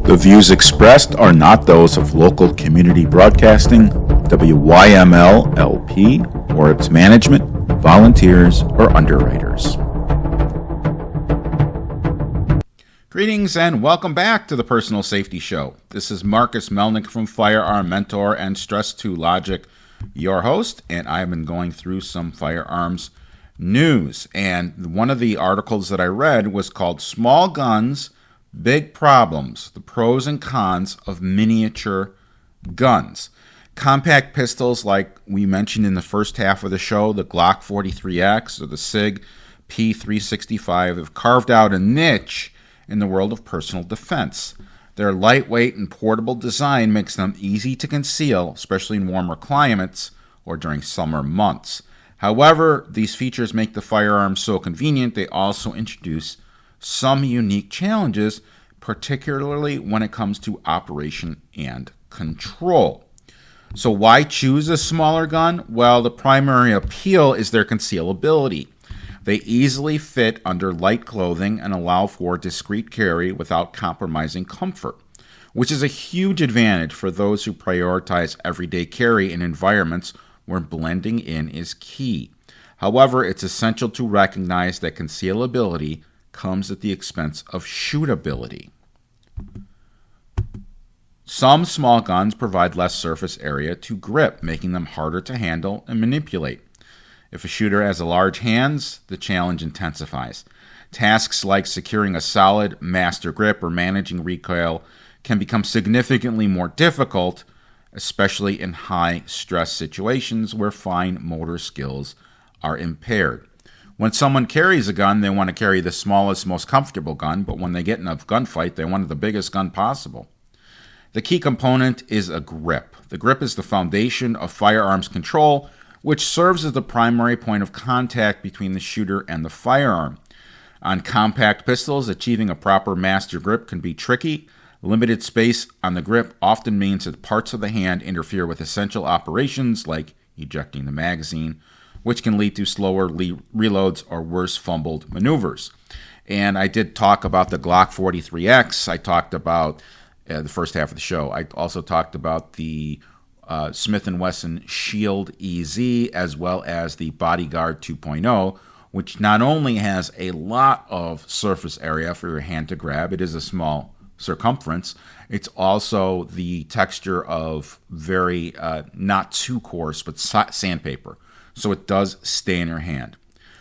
The views expressed are not those of local community broadcasting, WYML LP, or its management, volunteers, or underwriters. Greetings and welcome back to the Personal Safety Show. This is Marcus Melnick from Firearm Mentor and Stress 2 Logic, your host, and I've been going through some firearms news. And one of the articles that I read was called Small Guns, Big Problems, the Pros and Cons of Miniature Guns. Compact pistols, like we mentioned in the first half of the show, the Glock 43X or the SIG P365 have carved out a niche in the world of personal defense. Their lightweight and portable design makes them easy to conceal, especially in warmer climates or during summer months. However, these features make the firearm so convenient, they also introduce some unique challenges, particularly when it comes to operation and control. So why choose a smaller gun? Well, the primary appeal is their concealability. They easily fit under light clothing and allow for discreet carry without compromising comfort, which is a huge advantage for those who prioritize everyday carry in environments where blending in is key. However, it's essential to recognize that concealability comes at the expense of shootability. Some small guns provide less surface area to grip, making them harder to handle and manipulate. If a shooter has large hands, the challenge intensifies. Tasks like securing a solid master grip or managing recoil can become significantly more difficult, especially in high-stress situations where fine motor skills are impaired. When someone carries a gun, they want to carry the smallest, most comfortable gun, but when they get in a gunfight, they want the biggest gun possible. The key component is a grip. The grip is the foundation of firearms control, which serves as the primary point of contact between the shooter and the firearm. On compact pistols, achieving a proper master grip can be tricky. Limited space on the grip often means that parts of the hand interfere with essential operations like ejecting the magazine, which can lead to slower reloads or worse fumbled maneuvers. And I did talk about the Glock 43X. I talked about the first half of the show. I also talked about the Smith & Wesson Shield EZ, as well as the Bodyguard 2.0, which not only has a lot of surface area for your hand to grab, it is a small circumference, it's also the texture of very not too coarse, but sandpaper. So it does stay in your hand.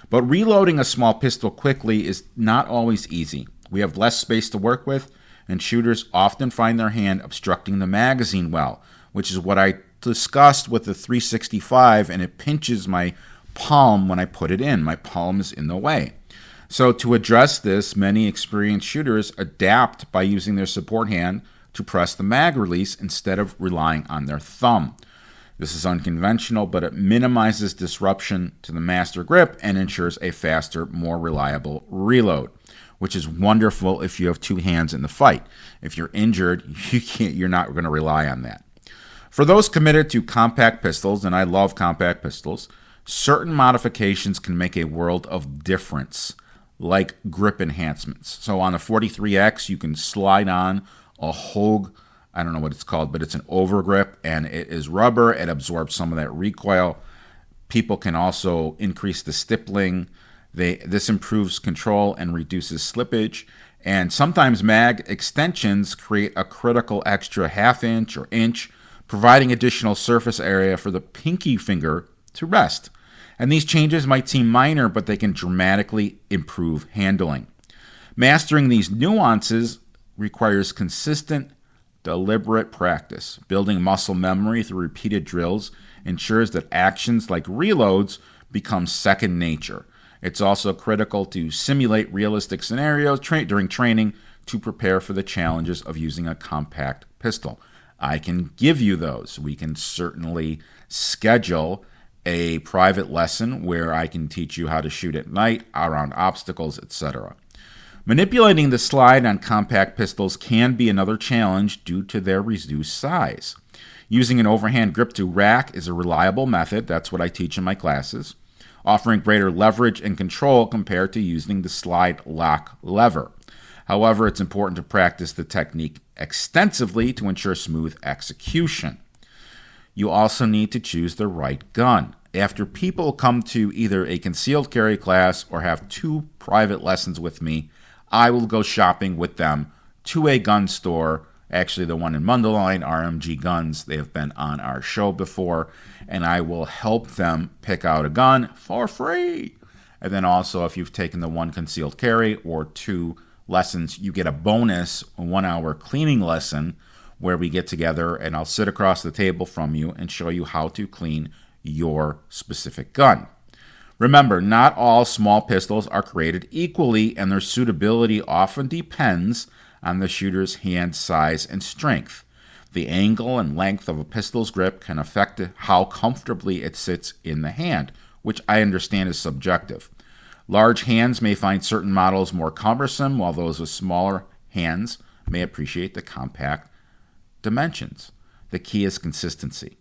But reloading a small pistol quickly is not always easy. We have less space to work with, and shooters often find their hand obstructing the magazine well, which is what I discussed with the 365, and it pinches my palm when I put it in. My palm is in the way. So to address this, many experienced shooters adapt by using their support hand to press the mag release instead of relying on their thumb. This is unconventional, but it minimizes disruption to the master grip and ensures a faster, more reliable reload, which is wonderful if you have two hands in the fight. If you're injured, you're not going to rely on that. For those committed to compact pistols, and I love compact pistols, certain modifications can make a world of difference, like grip enhancements. So on the 43X, you can slide on a Hogue, I don't know what it's called, but it's an overgrip, and it is rubber. It absorbs some of that recoil. People can also increase the stippling. This improves control and reduces slippage. And sometimes mag extensions create a critical extra half inch or inch, providing additional surface area for the pinky finger to rest. And these changes might seem minor, but they can dramatically improve handling. Mastering these nuances requires consistent, deliberate practice. Building muscle memory through repeated drills ensures that actions like reloads become second nature. It's also critical to simulate realistic scenarios during training to prepare for the challenges of using a compact pistol. I can give you those. We can certainly schedule a private lesson where I can teach you how to shoot at night, around obstacles, etc. Manipulating the slide on compact pistols can be another challenge due to their reduced size. Using an overhand grip to rack is a reliable method. That's what I teach in my classes, offering greater leverage and control compared to using the slide lock lever. However, it's important to practice the technique extensively to ensure smooth execution. You also need to choose the right gun. After people come to either a concealed carry class or have 2 private lessons with me, I will go shopping with them to a gun store, actually the one in Mundelein, RMG Guns. They have been on our show before, and I will help them pick out a gun for free. And then also, if you've taken the 1 concealed carry or 2 lessons, you get a bonus 1-hour cleaning lesson where we get together and I'll sit across the table from you and show you how to clean your specific gun. Remember, not all small pistols are created equally, and their suitability often depends on the shooter's hand size and strength. The angle and length of a pistol's grip can affect how comfortably it sits in the hand, which I understand is subjective. Large hands may find certain models more cumbersome, while those with smaller hands may appreciate the compact dimensions. The key is consistency.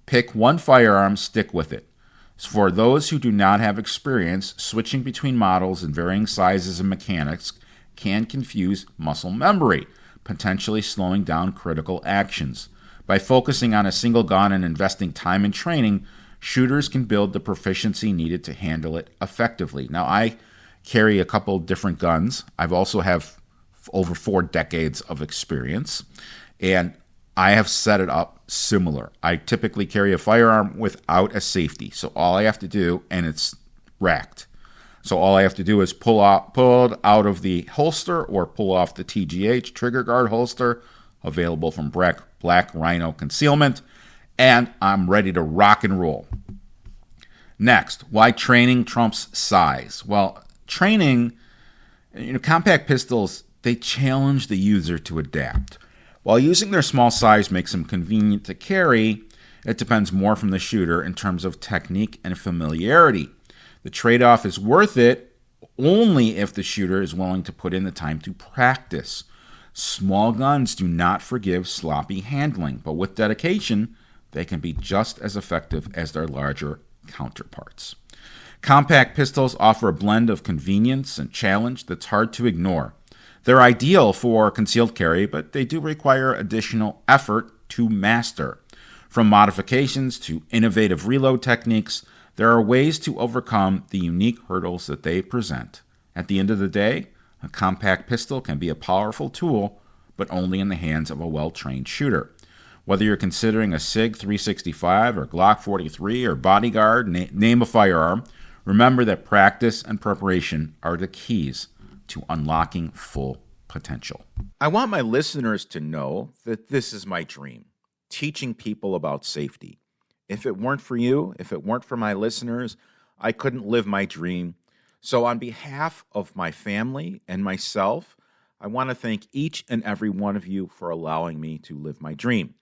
Pick one firearm, stick with it. For those who do not have experience, switching between models and varying sizes and mechanics can confuse muscle memory, potentially slowing down critical actions. By focusing on a single gun and investing time in training, shooters can build the proficiency needed to handle it effectively. Now, I carry a couple different guns. I've also have over 4 decades of experience, and I have set it up similar. I typically carry a firearm without a safety, so all I have to do, and it's racked, so all I have to do is pull it out of the holster or pull off the TGH trigger guard holster, available from Black Rhino Concealment, and I'm ready to rock and roll. Next, why training trumps size? Well, training, compact pistols, they challenge the user to adapt. While using their small size makes them convenient to carry, it depends more from the shooter in terms of technique and familiarity. The trade-off is worth it only if the shooter is willing to put in the time to practice. Small guns do not forgive sloppy handling, but with dedication, they can be just as effective as their larger counterparts. Compact pistols offer a blend of convenience and challenge that's hard to ignore. They're ideal for concealed carry, but they do require additional effort to master. From modifications to innovative reload techniques, there are ways to overcome the unique hurdles that they present. At the end of the day, a compact pistol can be a powerful tool, but only in the hands of a well-trained shooter. Whether you're considering a SIG 365 or Glock 43 or Bodyguard, name a firearm, remember that practice and preparation are the keys to unlocking full potential. I want my listeners to know that this is my dream, teaching people about safety. If it weren't for you, if it weren't for my listeners, I couldn't live my dream. So on behalf of my family and myself, I want to thank each and every one of you for allowing me to live my dream.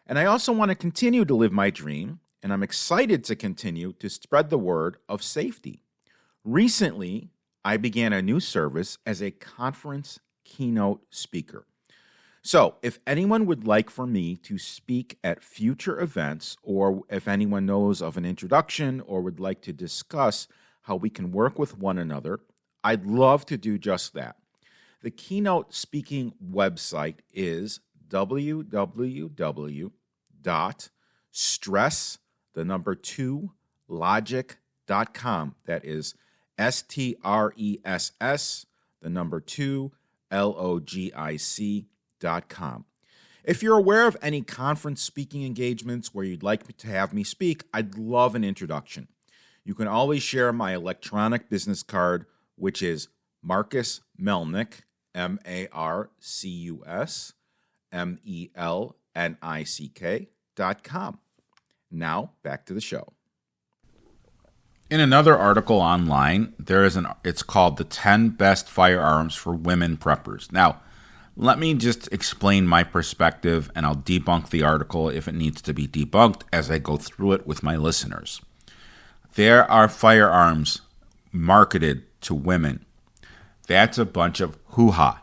And I also want to continue to live my dream, and I'm excited to continue to spread the word of safety. Recently, I began a new service as a conference keynote speaker. So if anyone would like for me to speak at future events, or if anyone knows of an introduction or would like to discuss how we can work with one another, I'd love to do just that. The keynote speaking website is www.stress2logic.com. That is STRESS, 2LOGIC.com. If you're aware of any conference speaking engagements where you'd like to have me speak, I'd love an introduction. You can always share my electronic business card, which is Marcus Melnick, MarcusMelnick.com. Now, back to the show. In another article online, it's called The 10 Best Firearms for Women Preppers. Now, let me just explain my perspective, and I'll debunk the article if it needs to be debunked as I go through it with my listeners. There are firearms marketed to women. That's a bunch of hoo-ha.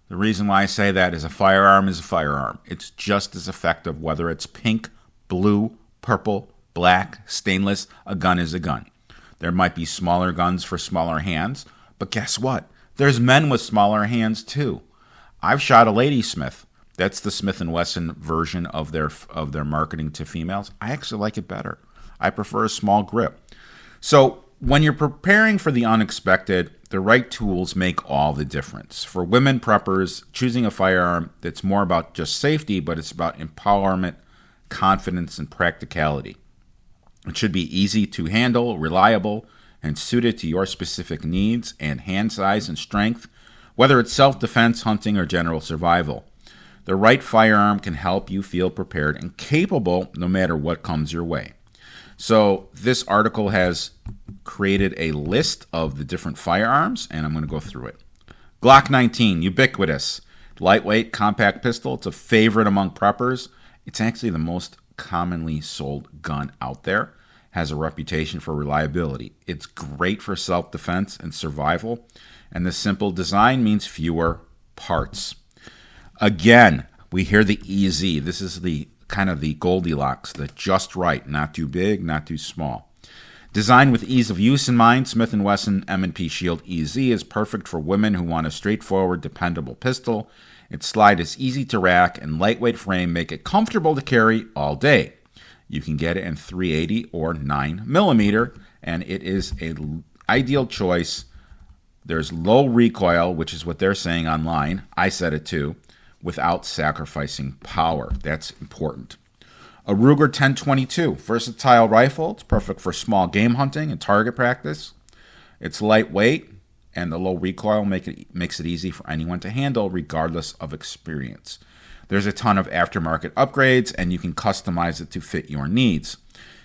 The reason why I say that is a firearm is a firearm. It's just as effective whether it's pink, blue, purple, black, stainless. A gun is a gun. There might be smaller guns for smaller hands, but guess what? There's men with smaller hands too. I've shot a Lady Smith. That's the Smith & Wesson version of their marketing to females. I actually like it better. I prefer a small grip. So when you're preparing for the unexpected, the right tools make all the difference. For women preppers, choosing a firearm that's more about just safety, but it's about empowerment, confidence, and practicality. It should be easy to handle, reliable, and suited to your specific needs and hand size and strength, whether it's self-defense, hunting, or general survival. The right firearm can help you feel prepared and capable no matter what comes your way. So this article has created a list of the different firearms, and I'm going to go through it. Glock 19, ubiquitous. Lightweight, compact pistol. It's a favorite among preppers. It's actually the most commonly sold gun out there. Has a reputation for reliability. It's great for self-defense and survival, and the simple design means fewer parts. Again, we hear the EZ. This is the kind of the Goldilocks, the just right, not too big, not too small. Designed with ease of use in mind, Smith & Wesson M&P Shield EZ is perfect for women who want a straightforward, dependable pistol. Its slide is easy to rack, and lightweight frame make it comfortable to carry all day. You can get it in .380 or 9mm, and it is an ideal choice. There's low recoil, which is what they're saying online. I said it too, without sacrificing power. That's important. A Ruger 1022, versatile rifle. It's perfect for small game hunting and target practice. It's lightweight, and the low recoil makes it easy for anyone to handle, regardless of experience. There's a ton of aftermarket upgrades, and you can customize it to fit your needs.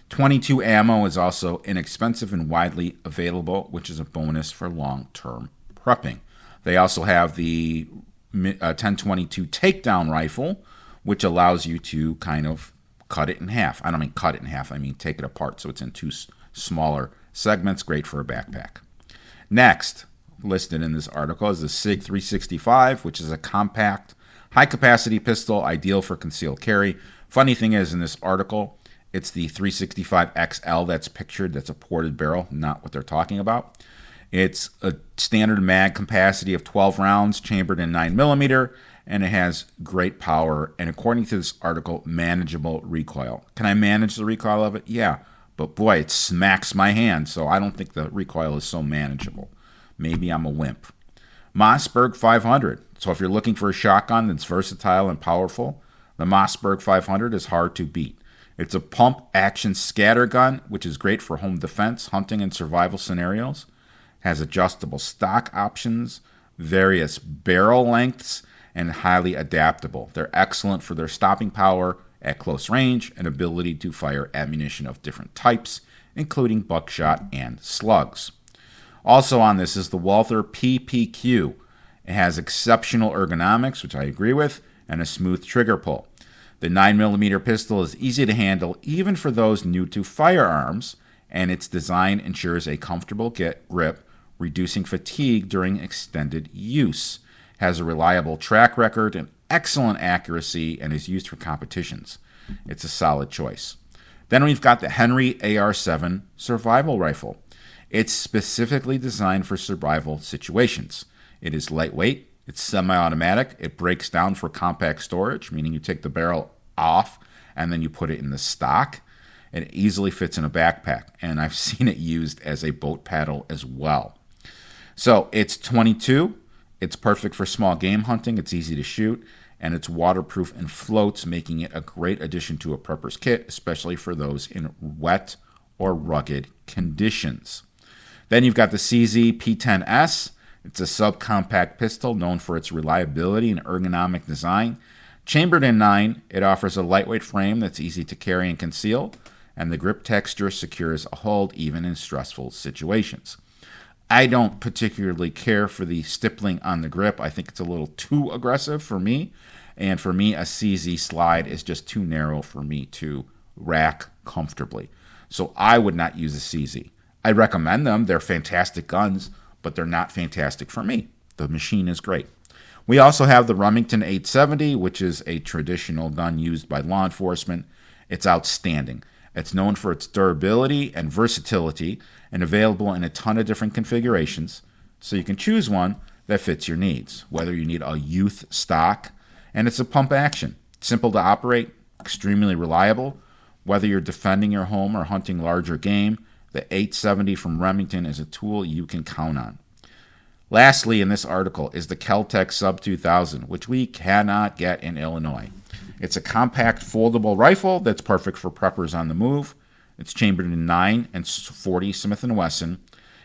22 ammo is also inexpensive and widely available, which is a bonus for long-term prepping. They also have the 1022 takedown rifle, which allows you to kind of cut it in half. I don't mean cut it in half, I mean take it apart so it's in two smaller segments. Great for a backpack. Next, listed in this article is the SIG 365, which is a compact, high-capacity pistol, ideal for concealed carry. Funny thing is, in this article, it's the 365 XL that's pictured. That's a ported barrel, not what they're talking about. It's a standard mag capacity of 12 rounds, chambered in 9mm, and it has great power, and according to this article, manageable recoil. Can I manage the recoil of it? Yeah, but boy, it smacks my hand, so I don't think the recoil is so manageable. Maybe I'm a wimp. Mossberg 500. So if you're looking for a shotgun that's versatile and powerful, the Mossberg 500 is hard to beat. It's a pump-action scatter gun, which is great for home defense, hunting, and survival scenarios. Has adjustable stock options, various barrel lengths, and highly adaptable. They're excellent for their stopping power at close range and ability to fire ammunition of different types, including buckshot and slugs. Also on this is the Walther PPQ. It has exceptional ergonomics, which I agree with, and a smooth trigger pull. The 9mm pistol is easy to handle even for those new to firearms, and its design ensures a comfortable grip, reducing fatigue during extended use. Has a reliable track record and excellent accuracy, and is used for competitions. It's a solid choice. Then we've got the Henry AR-7 survival rifle. It's specifically designed for survival situations. It is lightweight, it's semi-automatic, it breaks down for compact storage, meaning you take the barrel off and then you put it in the stock. It easily fits in a backpack, and I've seen it used as a boat paddle as well. So it's 22, it's perfect for small game hunting, it's easy to shoot, and it's waterproof and floats, making it a great addition to a prepper's kit, especially for those in wet or rugged conditions. Then you've got the CZ P10S. It's a subcompact pistol known for its reliability and ergonomic design. Chambered in 9, it offers a lightweight frame that's easy to carry and conceal, and the grip texture secures a hold even in stressful situations. I don't particularly care for the stippling on the grip. I think it's a little too aggressive for me, and for me, a CZ slide is just too narrow for me to rack comfortably. So I would not use a CZ. I recommend them. They're fantastic guns, but they're not fantastic for me. The machine is great. We also have the Remington 870, which is a traditional gun used by law enforcement. It's outstanding. It's known for its durability and versatility, and available in a ton of different configurations. So you can choose one that fits your needs. Whether you need a youth stock, and it's a pump action. Simple to operate, extremely reliable. Whether you're defending your home or hunting larger game, the 870 from Remington is a tool you can count on. Lastly, in this article is the Kel-Tec Sub 2000, which we cannot get in Illinois. It's a compact foldable rifle that's perfect for preppers on the move. It's chambered in 9 and 40 Smith & Wesson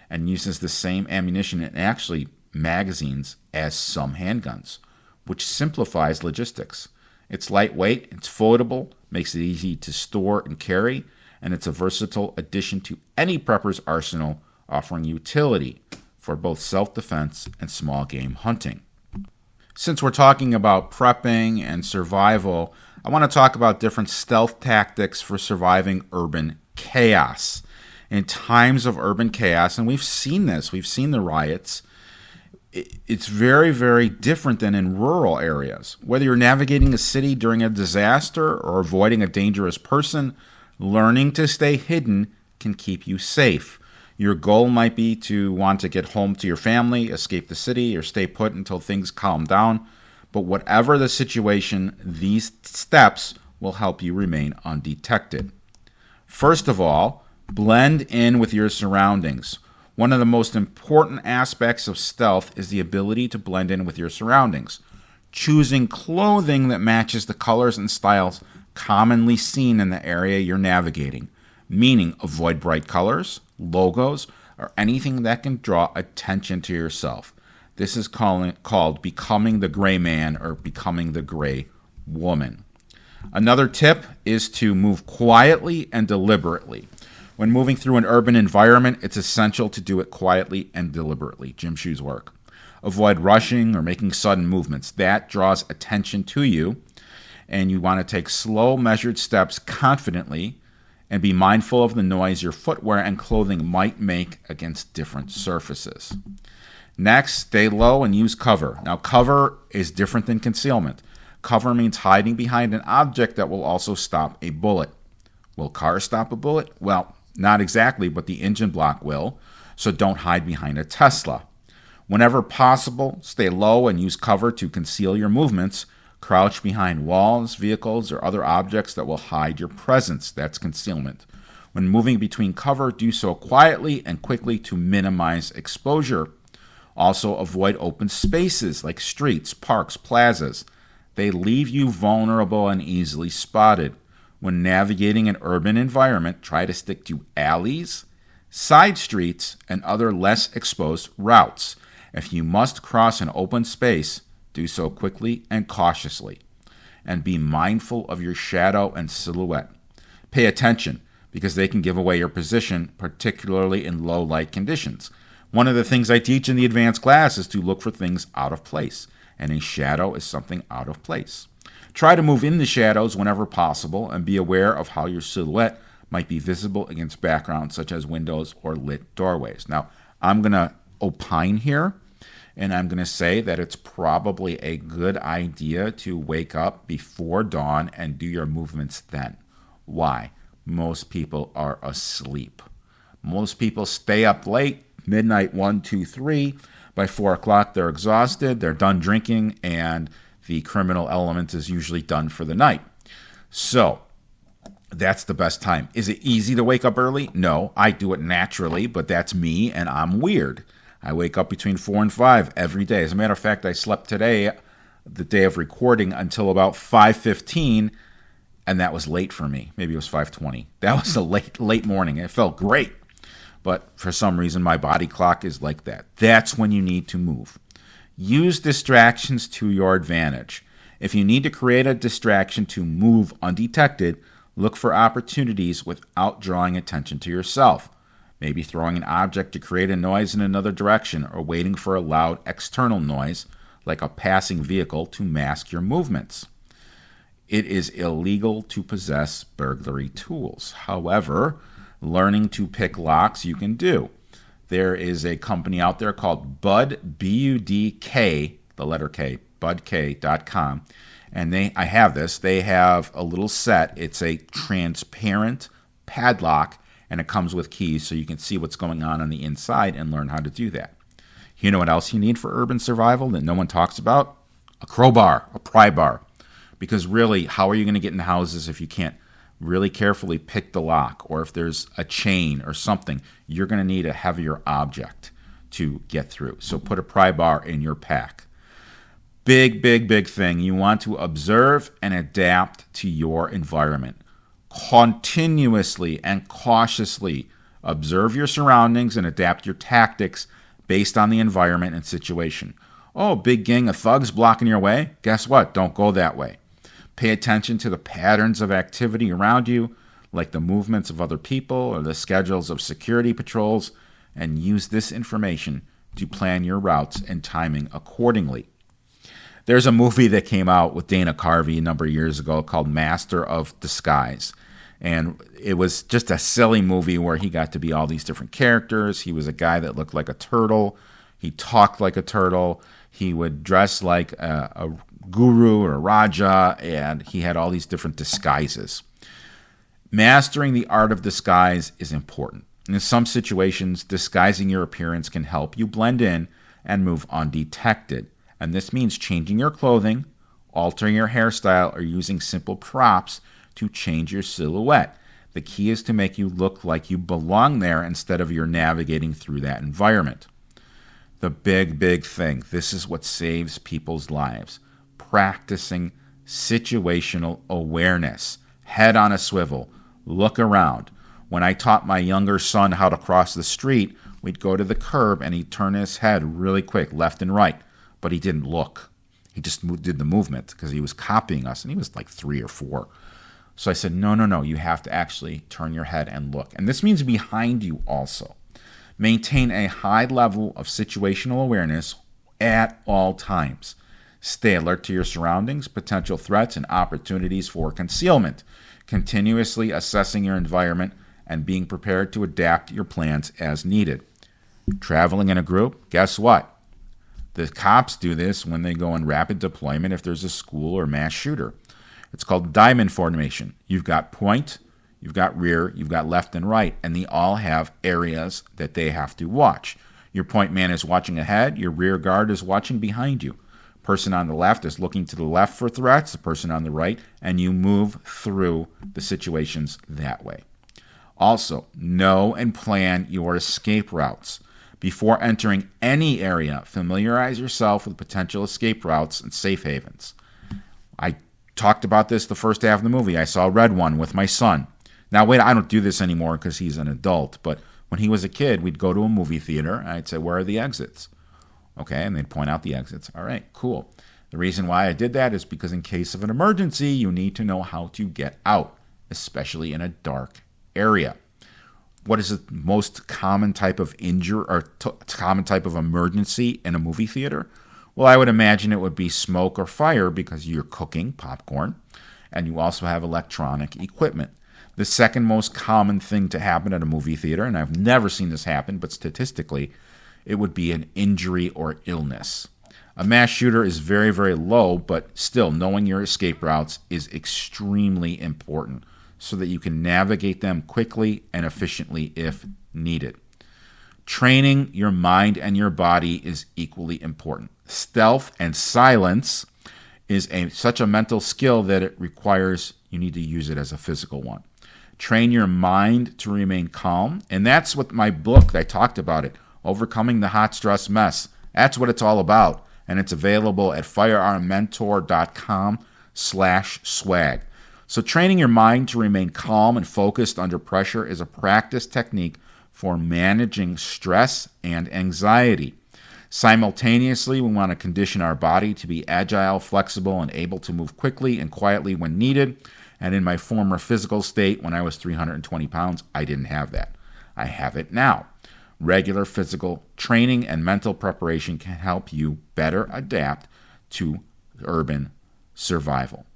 and uses the same ammunition and actually magazines as some handguns, which simplifies logistics. It's lightweight, it's foldable, makes it easy to store and carry, and it's a versatile addition to any prepper's arsenal, offering utility for both self-defense and small game hunting. Since we're talking about prepping and survival, I want to talk about different stealth tactics for surviving urban chaos. In times of urban chaos, and we've seen this, we've seen the riots, it's very, very different than in rural areas. Whether you're navigating a city during a disaster or avoiding a dangerous person, learning to stay hidden can keep you safe. Your goal might be to want to get home to your family, escape the city, or stay put until things calm down. But whatever the situation, these steps will help you remain undetected. First of all, blend in with your surroundings. One of the most important aspects of stealth is the ability to blend in with your surroundings. Choosing clothing that matches the colors and styles commonly seen in the area you're navigating, meaning avoid bright colors, logos, or anything that can draw attention to yourself. This is called becoming the gray man or becoming the gray woman. Another tip is to move quietly and deliberately. When moving through an urban environment, it's essential to do it quietly and deliberately. Gym shoes work. Avoid rushing or making sudden movements. That draws attention to you, and you want to take slow, measured steps confidently and be mindful of the noise your footwear and clothing might make against different surfaces. Next, stay low and use cover. Now, cover is different than concealment. Cover means hiding behind an object that will also stop a bullet. Will cars stop a bullet? Well, not exactly, but the engine block will, so don't hide behind a Tesla. Whenever possible, stay low and use cover to conceal your movements. Crouch behind walls, vehicles, or other objects that will hide your presence. That's concealment. When moving between cover, do so quietly and quickly to minimize exposure. Also, avoid open spaces like streets, parks, plazas. They leave you vulnerable and easily spotted. When navigating an urban environment, try to stick to alleys, side streets, and other less exposed routes. If you must cross an open space, do so quickly and cautiously. And be mindful of your shadow and silhouette. Pay attention because they can give away your position, particularly in low light conditions. One of the things I teach in the advanced class is to look for things out of place, and a shadow is something out of place. Try to move in the shadows whenever possible and be aware of how your silhouette might be visible against backgrounds such as windows or lit doorways. Now, I'm going to opine here, and I'm going to say that it's probably a good idea to wake up before dawn and do your movements then. Why? Most people are asleep. Most people stay up late, midnight, 1, 2, 3. By 4 o'clock, they're exhausted, they're done drinking, and the criminal element is usually done for the night. So that's the best time. Is it easy to wake up early? No, I do it naturally, but that's me, and I'm weird. I wake up between 4 and 5 every day. As a matter of fact, I slept today, the day of recording, until about 5:15, and that was late for me. Maybe it was 5:20. That was a late morning. It felt great, but for some reason, my body clock is like that. That's when you need to move. Use distractions to your advantage. If you need to create a distraction to move undetected, look for opportunities without drawing attention to yourself. Maybe throwing an object to create a noise in another direction or waiting for a loud external noise, like a passing vehicle, to mask your movements. It is illegal to possess burglary tools. However, learning to pick locks you can do. There is a company out there called Bud, B-U-D-K, the letter K, budk.com. And I have this. They have a little set. It's a transparent padlock, and it comes with keys so you can see what's going on the inside and learn how to do that. You know what else you need for urban survival that no one talks about? A crowbar, a pry bar. Because really, how are you going to get in houses if you can't really carefully pick the lock, or if there's a chain or something? You're going to need a heavier object to get through. So put a pry bar in your pack. Big, big, big thing. You want to observe and adapt to your environment. Continuously and cautiously observe your surroundings and adapt your tactics based on the environment and situation. Oh, big gang of thugs blocking your way? Guess what? Don't go that way. Pay attention to the patterns of activity around you, like the movements of other people or the schedules of security patrols, and use this information to plan your routes and timing accordingly. There's a movie that came out with Dana Carvey a number of years ago called Master of Disguise. And it was just a silly movie where he got to be all these different characters. He was a guy that looked like a turtle. He talked like a turtle. He would dress like a guru or a raja, and he had all these different disguises. Mastering the art of disguise is important. In some situations, disguising your appearance can help you blend in and move undetected. And this means changing your clothing, altering your hairstyle, or using simple props to change your silhouette. The key is to make you look like you belong there instead of you're navigating through that environment. The big, big thing, this is what saves people's lives. Practicing situational awareness. Head on a swivel. Look around. When I taught my younger son how to cross the street, we'd go to the curb and he'd turn his head really quick, left and right. But he didn't look. He just did the movement because he was copying us, and he was like 3 or 4. So I said, no, you have to actually turn your head and look. And this means behind you also. Maintain a high level of situational awareness at all times. Stay alert to your surroundings, potential threats, and opportunities for concealment. Continuously assessing your environment and being prepared to adapt your plans as needed. Traveling in a group, guess what? The cops do this when they go in rapid deployment if there's a school or mass shooter. It's called diamond formation. You've got point, you've got rear, you've got left and right, and they all have areas that they have to watch. Your point man is watching ahead, your rear guard is watching behind you. Person on the left is looking to the left for threats, the person on the right, and you move through the situations that way. Also, know and plan your escape routes. Before entering any area, familiarize yourself with potential escape routes and safe havens. I talked about this the first half of the movie. I saw a red one with my son. Now, wait, I don't do this anymore because he's an adult, but when he was a kid, we'd go to a movie theater, and I'd say, where are the exits? Okay, and they'd point out the exits. All right, cool. The reason why I did that is because in case of an emergency, you need to know how to get out, especially in a dark area. What is the most common type of common type of emergency in a movie theater? Well, I would imagine it would be smoke or fire because you're cooking popcorn, and you also have electronic equipment. The second most common thing to happen at a movie theater, and I've never seen this happen, but statistically, it would be an injury or illness. A mass shooter is very, very low, but still, knowing your escape routes is extremely important so that you can navigate them quickly and efficiently if needed. Training your mind and your body is equally important. Stealth and silence is such a mental skill that it requires you need to use it as a physical one. Train your mind to remain calm, and that's what my book, I talked about it, Overcoming the Hot Stress Mess. That's what it's all about, and it's available at firearmmentor.com/swag. So training your mind to remain calm and focused under pressure is a practice technique for managing stress and anxiety. Simultaneously, we want to condition our body to be agile, flexible, and able to move quickly and quietly when needed. And in my former physical state, when I was 320 pounds, I didn't have that. I have it now. Regular physical training and mental preparation can help you better adapt to urban survival.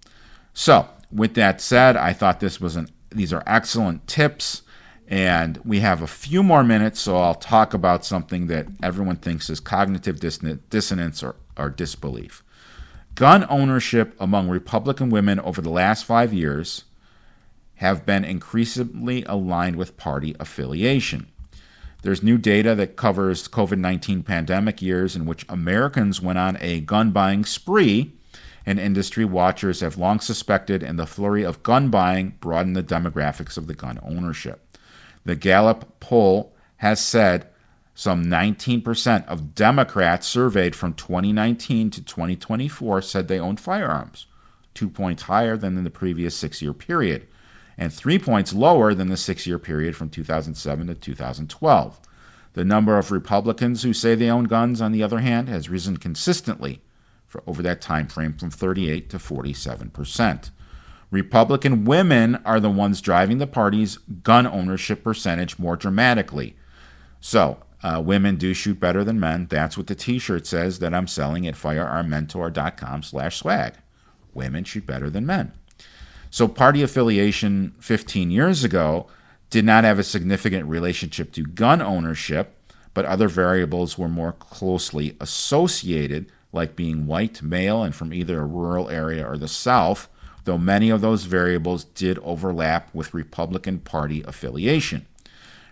So, with that said, I thought these are excellent tips, and we have a few more minutes, so I'll talk about something that everyone thinks is cognitive dissonance or disbelief. Gun ownership among Republican women over the last 5 years have been increasingly aligned with party affiliation. There's new data that covers COVID-19 pandemic years in which Americans went on a gun buying spree, and industry watchers have long suspected, and the flurry of gun buying broadened the demographics of the gun ownership. The Gallup poll has said some 19% of Democrats surveyed from 2019 to 2024 said they owned firearms, 2 points higher than in the previous 6-year period, and 3 points lower than the 6-year period from 2007 to 2012. The number of Republicans who say they own guns, on the other hand, has risen consistently for over that time frame from 38 to 47%. Republican women are the ones driving the party's gun ownership percentage more dramatically. So, women do shoot better than men. That's what the t-shirt says that I'm selling at firearmmentor.com/swag. Women shoot better than men. So party affiliation 15 years ago did not have a significant relationship to gun ownership, but other variables were more closely associated, like being white, male, and from either a rural area or the South, though many of those variables did overlap with Republican Party affiliation.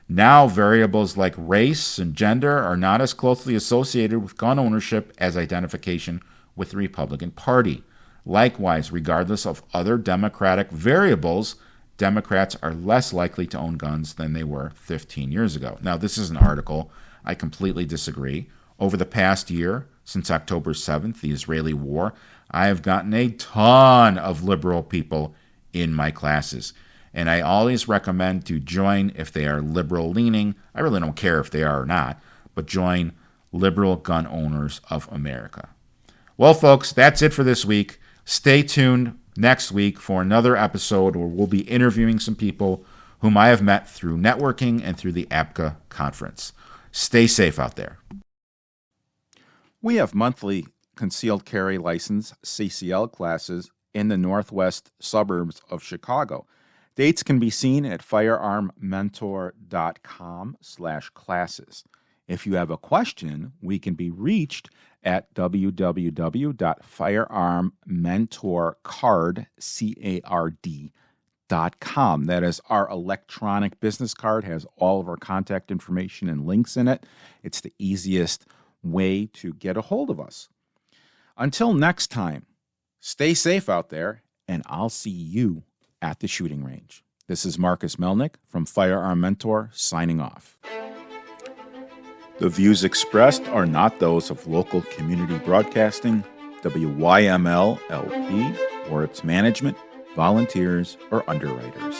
Now, variables like race and gender are not as closely associated with gun ownership as identification with the Republican Party. Likewise, regardless of other Democratic variables, Democrats are less likely to own guns than they were 15 years ago. Now, this is an article. I completely disagree. Over the past year, since October 7th, the Israeli war, I have gotten a ton of liberal people in my classes. And I always recommend to join if they are liberal-leaning. I really don't care if they are or not, but join Liberal Gun Owners of America. Well, folks, that's it for this week. Stay tuned next week for another episode where we'll be interviewing some people whom I have met through networking and through the APCA conference. Stay safe out there. We have monthly concealed carry license CCL classes in the northwest suburbs of Chicago. Dates can be seen at firearmmentor.com/classes. If you have a question, we can be reached at www.firearmmentorcard.com. That is our electronic business card, has all of our contact information and links in it. It's the easiest way to get a hold of us. Until next time, stay safe out there, and I'll see you at the shooting range. This is Marcus Melnick from Firearm Mentor signing off. The views expressed are not those of local community broadcasting, WYML LP, or its management, volunteers, or underwriters.